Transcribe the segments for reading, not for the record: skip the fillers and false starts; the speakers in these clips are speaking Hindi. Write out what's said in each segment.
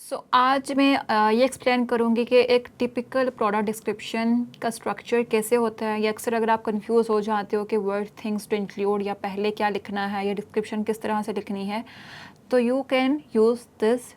आज मैं ये एक्सप्लेन करूँगी कि एक टिपिकल प्रोडक्ट डिस्क्रिप्शन का स्ट्रक्चर कैसे होता है। या अक्सर अगर आप कंफ्यूज हो जाते हो कि वर्ड थिंग्स टू इंक्लूड या पहले क्या लिखना है या डिस्क्रिप्शन किस तरह से लिखनी है, तो you can use this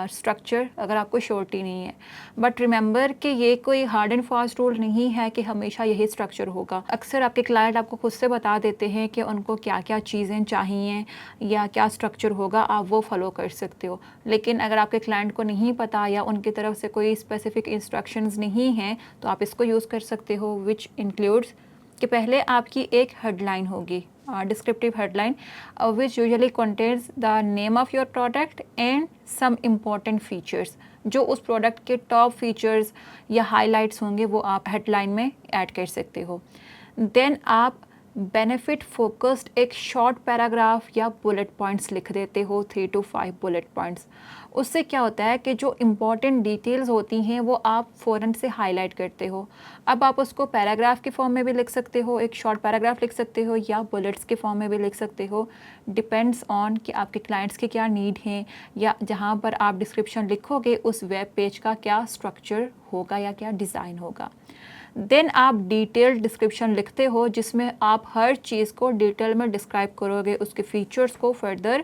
structure अगर आपको श्योरिटी नहीं है। बट रिमेंबर कि ये कोई हार्ड एंड फास्ट रूल नहीं है कि हमेशा यही स्ट्रक्चर होगा। अक्सर आपके क्लाइंट आपको खुद से बता देते हैं कि उनको क्या क्या चीज़ें चाहिए या क्या स्ट्रक्चर होगा, आप वो फॉलो कर सकते हो। लेकिन अगर आपके क्लाइंट को नहीं पता या उनकी तरफ से कोई स्पेसिफिक इंस्ट्रक्शंस नहीं हैं, तो आप इसको यूज़ कर सकते हो, विच इंक्लूड्स कि पहले आपकी एक हेडलाइन होगी, descriptive headline, which usually contains the name of your product and some important features. जो उस प्रोडक्ट के टॉप फीचर्स या हाइलाइट्स होंगे वो आप हेडलाइन में ऐड कर सकते हो। देन आप बेनिफिट फोकस्ड एक शॉर्ट पैराग्राफ या बुलेट पॉइंट्स लिख देते हो, 3 to 5 बुलेट पॉइंट्स। उससे क्या होता है कि जो इम्पॉर्टेंट डिटेल्स होती हैं वो आप फ़ौरन से हाईलाइट करते हो। अब आप उसको पैराग्राफ के फॉर्म में भी लिख सकते हो, एक शॉर्ट पैराग्राफ लिख सकते हो, या बुलेट्स के फॉर्म में भी लिख सकते हो। डिपेंड्स ऑन कि आपके क्लाइंट्स के क्या नीड हैं या जहाँ पर आप डिस्क्रिप्शन लिखोगे उस वेब पेज का क्या स्ट्रक्चर होगा या क्या डिज़ाइन होगा। देन आप डिटेल्ड डिस्क्रिप्शन लिखते हो जिसमें आप हर चीज़ को डिटेल में डिस्क्राइब करोगे, उसके फीचर्स को फर्दर,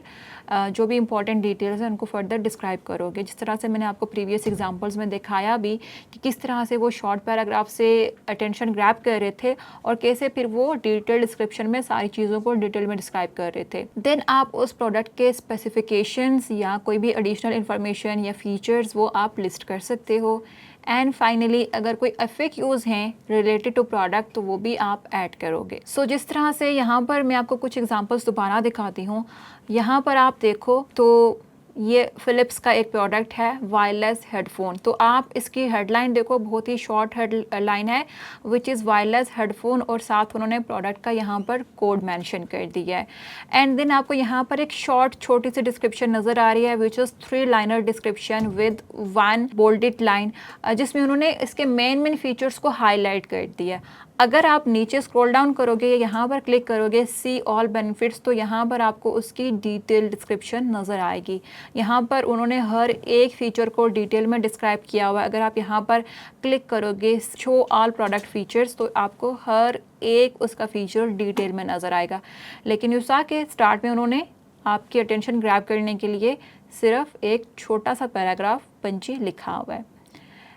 जो भी इंपॉर्टेंट डिटेल्स हैं उनको फर्दर डिस्क्राइब करोगे। जिस तरह से मैंने आपको प्रीवियस एग्जांपल्स में दिखाया भी कि किस तरह से वो शॉर्ट पैराग्राफ से अटेंशन ग्रैब कर रहे थे और कैसे फिर वो डिटेल डिस्क्रिप्शन में सारी चीज़ों को डिटेल में डिस्क्राइब कर रहे थे। देन आप उस प्रोडक्ट के स्पेसिफिकेशंस या कोई भी एडिशनल इंफॉर्मेशन या फीचर्स वो आप लिस्ट कर सकते हो। एंड फाइनली अगर कोई FAQs हैं रिलेटेड टू प्रोडक्ट तो वो भी आप ऐड करोगे। जिस तरह से यहाँ पर मैं आपको कुछ एग्जांपल्स दोबारा दिखाती हूँ। यहाँ पर आप देखो तो ये फ़िलिप्स का एक प्रोडक्ट है, वायरलेस हेडफोन। तो आप इसकी हेडलाइन देखो, बहुत ही शॉर्ट हेडलाइन है, विच इज़ वायरलेस हेडफोन, और साथ उन्होंने प्रोडक्ट का यहाँ पर कोड मेंशन कर दिया है। एंड देन आपको यहाँ पर एक शॉर्ट छोटी सी डिस्क्रिप्शन नज़र आ रही है, which is 3 liner description with 1 bolded line, जिसमें उन्होंने इसके मेन फीचर्स को हाईलाइट कर दिया है। अगर आप नीचे स्क्रॉल डाउन करोगे या यहाँ पर क्लिक करोगे सी ऑल बेनिफिट्स, तो यहाँ पर आपको उसकी डिटेल डिस्क्रिप्शन नज़र आएगी। यहाँ पर उन्होंने हर एक फ़ीचर को डिटेल में डिस्क्राइब किया हुआ है। अगर आप यहाँ पर क्लिक करोगे शो ऑल प्रोडक्ट फ़ीचर्स, तो आपको हर एक उसका फ़ीचर डिटेल में नज़र आएगा। लेकिन यूसा के स्टार्ट में उन्होंने आपकी अटेंशन ग्रैब करने के लिए सिर्फ एक छोटा सा पैराग्राफ पंची लिखा हुआ है,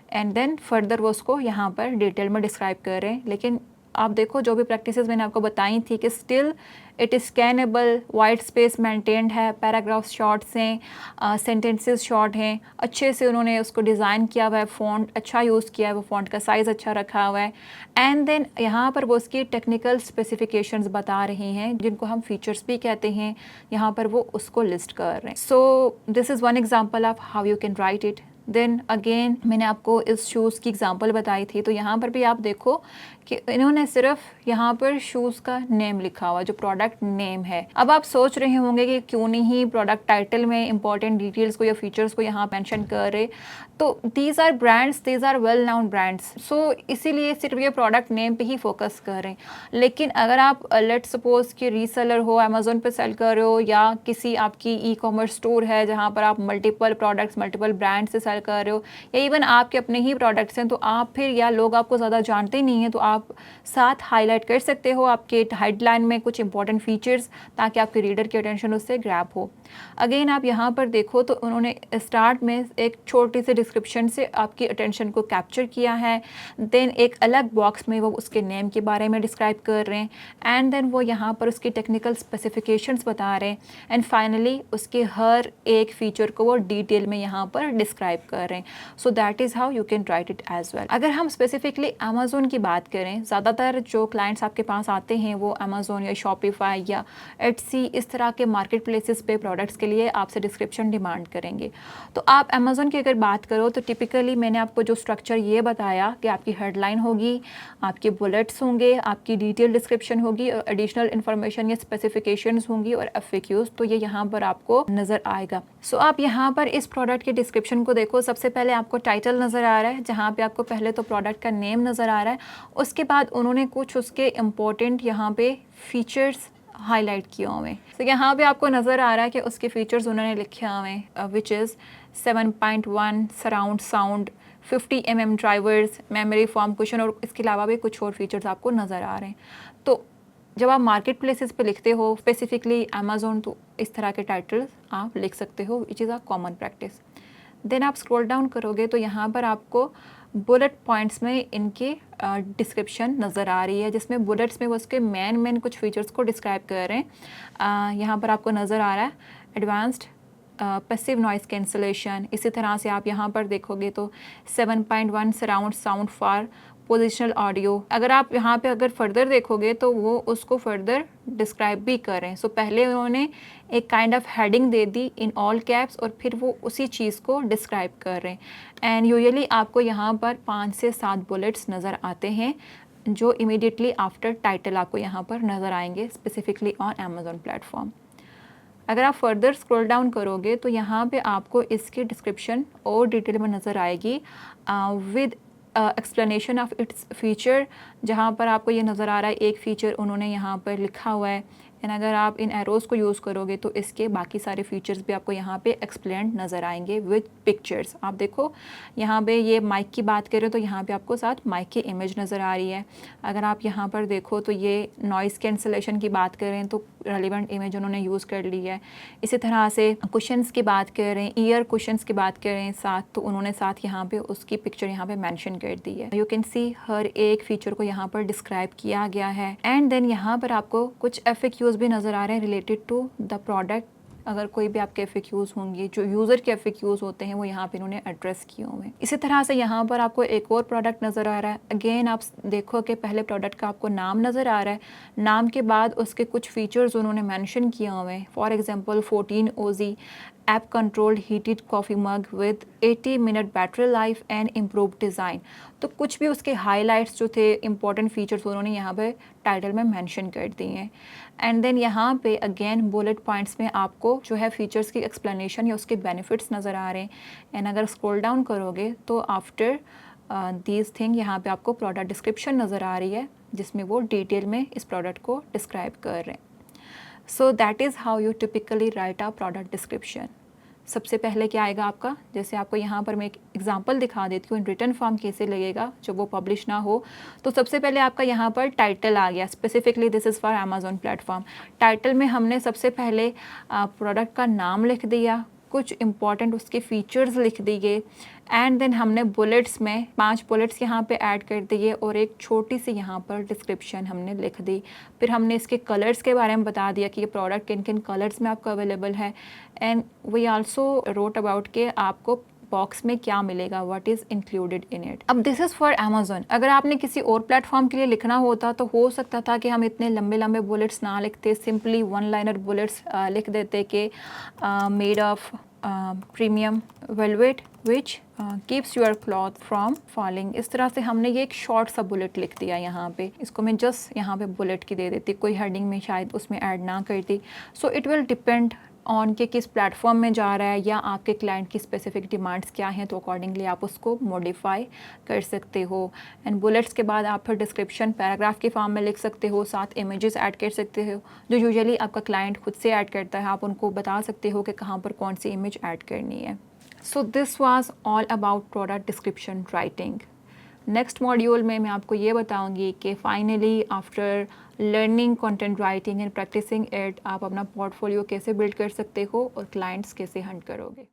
एंड देन फर्दर वो उसको यहाँ पर डिटेल में डिस्क्राइब कर रहे हैं। लेकिन आप देखो जो भी प्रैक्टिसेस मैंने आपको बताई थी कि still it is scannable, white space maintained है, पैराग्राफ्स शॉर्ट्स हैं, सेंटेंसेस शॉर्ट हैं, अच्छे से उन्होंने उसको डिज़ाइन किया हुआ है, फ़ॉन्ट अच्छा यूज़ किया है, वो फ़ॉन्ट का साइज़ अच्छा रखा हुआ है। एंड देन यहाँ पर वो उसकी टेक्निकल स्पेसिफिकेशंस बता रहे हैं जिनको हम फीचर्स भी कहते हैं, यहाँ पर वो उसको लिस्ट कर रहे हैं। This is one example of how you can write it. Then again मैंने आपको इस शूज़ की एग्जांपल बताई थी, तो यहाँ पर भी आप देखो कि इन्होंने सिर्फ यहाँ पर शूज़ का नेम लिखा हुआ, जो प्रोडक्ट नेम है। अब आप सोच रहे होंगे कि क्यों नहीं प्रोडक्ट टाइटल में इंपॉर्टेंट डिटेल्स को या फीचर्स को यहाँ मेंशन कर रहे। तो these are brands, these are well known brands, इसीलिए सिर्फ ये प्रोडक्ट नेम पे ही फोकस कर रहे हैं। लेकिन अगर आप लेट सपोज कि रीसेलर हो, अमेजोन पे सेल कर रहे हो, या किसी आपकी ई-कॉमर्स स्टोर है जहाँ पर आप मल्टीपल प्रोडक्ट्स मल्टीपल ब्रांड से सेल कर रहे हो, या इवन आपके अपने ही प्रोडक्ट्स हैं, तो आप फिर या लोग आपको ज़्यादा जानते नहीं हैं, तो आप साथ हाईलाइट कर सकते हो आपके हेडलाइन में कुछ इंपॉर्टेंट फीचर्स, ताकि आपके रीडर की अटेंशन उससे ग्रैब हो। अगेन आप यहाँ पर देखो तो उन्होंने स्टार्ट में एक छोटी सी डिस्क्रिप्शन से आपकी अटेंशन को कैप्चर किया है। देन एक अलग बॉक्स में वो उसके नेम के बारे में डिस्क्राइब कर रहे हैं, एंड देन वो यहाँ पर उसकी टेक्निकल स्पेसिफिकेशंस बता रहे हैं, एंड फाइनली उसके हर एक फीचर को वो डिटेल में यहाँ पर डिस्क्राइब कर रहे हैं। So that is how you can write it as well. अगर हम स्पेसिफिकली अमेजोन की बात करें, ज़्यादातर जो क्लाइंट्स आपके पास आते हैं वो अमेजोन या शॉपिफाई या एटसी इस तरह के मार्केट प्लेसेस पे प्रोडक्ट्स के लिए आपसे डिस्क्रिप्शन डिमांड करेंगे। तो आप अमेजोन की अगर बात करो तो टिपिकली मैंने आपको जो स्ट्रक्चर ये बताया कि आपकी हेडलाइन होगी, आपके बुलेट्स होंगे, आपकी डिटेल डिस्क्रिप्शन होगी, और एडिशनल इन्फॉर्मेशन या स्पेसिफिकेशंस होंगी, और FAQs, तो ये यहाँ पर आपको नज़र आएगा। आप यहाँ पर इस प्रोडक्ट के डिस्क्रिप्शन को देखो। सबसे पहले आपको टाइटल नज़र आ रहा है, जहाँ पे आपको पहले तो प्रोडक्ट का नेम नज़र आ रहा है। उसके बाद उन्होंने कुछ उसके इम्पोर्टेंट यहाँ पे फीचर्स हाईलाइट किए हुए। तो यहाँ पे आपको नज़र आ रहा है कि उसके फीचर्स उन्होंने लिखे हुए which is 7.1 surround sound, 50 mm drivers, memory form cushion, और इसके अलावा भी कुछ और फीचर्स आपको नज़र आ रहे हैं। तो जब आप मार्केट प्लेसेस पे लिखते हो, स्पेसिफिकली अमेज़ोन, तो इस तरह के टाइटल्स आप लिख सकते हो, which is a common practice. Then आप स्क्रॉल डाउन करोगे तो यहाँ पर आपको बुलेट पॉइंट्स में इनकी डिस्क्रिप्शन नज़र आ रही है, जिसमें बुलेट्स में वो उसके मेन कुछ फीचर्स को डिस्क्राइब कर रहे हैं। यहाँ पर आपको नज़र आ रहा है एडवांस्ड पैसिव नॉइस कैंसलेशन। इसी तरह से आप यहाँ पर देखोगे तो 7.1 surround sound for positional audio. अगर आप यहाँ पे अगर फर्दर देखोगे तो वो उसको फर्दर डिस्क्राइब भी कर रहे हैं। सो पहले उन्होंने एक kind of heading they the in all caps और फिर वो उसी चीज़ को डिस्क्राइब कर रहे हैं। एंड यूजुअली आपको यहाँ पर 5 से 7 बुलेट्स नज़र आते हैं जो इमीडिएटली आफ्टर टाइटल आपको यहाँ पर नज़र आएंगे, स्पेसिफिकली ऑन अमेज़ॉन प्लेटफॉर्म। अगर आप फर्दर स्क्रॉल डाउन करोगे तो यहाँ पे आपको इसकी डिस्क्रिप्शन और डिटेल में नज़र आएगी with explanation of its feature, जहाँ पर आपको ये नज़र आ रहा है एक फ़ीचर उन्होंने यहाँ पर लिखा हुआ है। एंड अगर आप इन एरोज़ को यूज़ करोगे तो इसके बाकी सारे फीचर्स भी आपको यहाँ पे एक्सप्लेन नज़र आएंगे विद पिक्चर्स। आप देखो यहाँ पे ये माइक की बात करें तो यहाँ पे आपको साथ माइक की इमेज नज़र आ रही है। अगर आप यहाँ पर देखो तो ये नॉइज़ कैंसलेशन की बात करें तो रेलिवेंट इमेज उन्होंने यूज़ कर ली है। इसी तरह से कुशन्स की बात करें, ईयर कुशन्स की बात करें साथ, तो उन्होंने साथ यहाँ पे उसकी पिक्चर यहाँ पे मेंशन कर दी है। यू कैन सी हर एक फीचर को यहाँ पर डिस्क्राइब किया गया है। एंड देन यहाँ पर आपको कुछ FAQs भी नज़र आ रहे हैं रिलेटेड टू द प्रोडक्ट। अगर कोई भी आपके FAQs होंगे, जो यूज़र के FAQs होते हैं, वो यहाँ पे इन्होंने एड्रेस किए हुए हैं। इसी तरह से यहाँ पर आपको एक और प्रोडक्ट नज़र आ रहा है। अगेन आप देखो कि पहले प्रोडक्ट का आपको नाम नज़र आ रहा है, नाम के बाद उसके कुछ फीचर्स उन्होंने मेंशन किए हुए हैं। For example 14 OZ app controlled heated coffee mug with 80 minute battery life and improve design. तो कुछ भी उसके हाईलाइट्स जो थे, इंपॉर्टेंट फीचर्स उन्होंने यहाँ पे टाइटल में मेंशन कर दिए हैं। एंड देन यहाँ पे अगेन बुलेट पॉइंट्स में आपको जो है फीचर्स की एक्सप्लेनेशन या उसके बेनिफिट्स नज़र आ रहे हैं। एंड अगर स्क्रॉल डाउन करोगे तो आफ्टर दीज थिंग यहाँ पे आपको प्रोडक्ट डिस्क्रिप्शन नज़र आ रही है, जिसमें वो डिटेल में इस प्रोडक्ट को डिस्क्राइब कर रहे हैं। So that is how you typically right a product description. सबसे पहले क्या आएगा आपका, जैसे आपको यहाँ पर मैं एक एग्जांपल दिखा देती हूँ इन रिटन फॉर्म कैसे लगेगा जब वो पब्लिश ना हो। तो सबसे पहले आपका यहाँ पर टाइटल आ गया, specifically this is for Amazon platform. Title में हमने सबसे पहले प्रोडक्ट का नाम लिख दिया, कुछ इंपॉर्टेंट उसके फीचर्स लिख दिए। एंड देन हमने बुलेट्स में 5 बुलेट्स यहाँ पे ऐड कर दिए और एक छोटी सी यहाँ पर डिस्क्रिप्शन हमने लिख दी। फिर हमने इसके कलर्स के बारे में बता दिया कि ये प्रोडक्ट किन किन कलर्स में आपको अवेलेबल है। And we also wrote about के आपको बॉक्स में क्या मिलेगा, what is included in it. अब दिस इज़ फॉर अमेज़ॉन। अगर आपने किसी और प्लेटफॉर्म के लिए लिखना होता तो हो सकता था कि हम इतने लंबे लंबे बुलेट्स ना लिखते, सिंपली 1 लाइनर बुलेट्स लिख देते कि made of premium velvet which keeps your cloth from falling. इस तरह से हमने ये एक शॉर्ट सा बुलेट लिख दिया यहाँ पे। इसको मैं जस्ट यहाँ पे बुलेट की दे देती, कोई हेडिंग में शायद उसमें ऐड ना करती। So it will depend on के किस प्लेटफॉर्म में जा रहा है या आपके क्लाइंट की स्पेसिफिक डिमांड्स क्या हैं, तो अकॉर्डिंगली आप उसको मॉडिफाई कर सकते हो। एंड बुलेट्स के बाद आप फिर डिस्क्रिप्शन पैराग्राफ के फॉर्म में लिख सकते हो, साथ इमेजेस ऐड कर सकते हो जो यूजुअली आपका क्लाइंट खुद से ऐड करता है। आप उनको बता सकते हो कि कहाँ पर कौन सी इमेज ऐड करनी है। So this was all about product description writing. Next module में मैं आपको ये बताऊंगी कि finally after learning content writing and practicing it, आप अपना पोर्टफोलियो कैसे बिल्ड कर सकते हो और क्लाइंट्स कैसे हंट करोगे।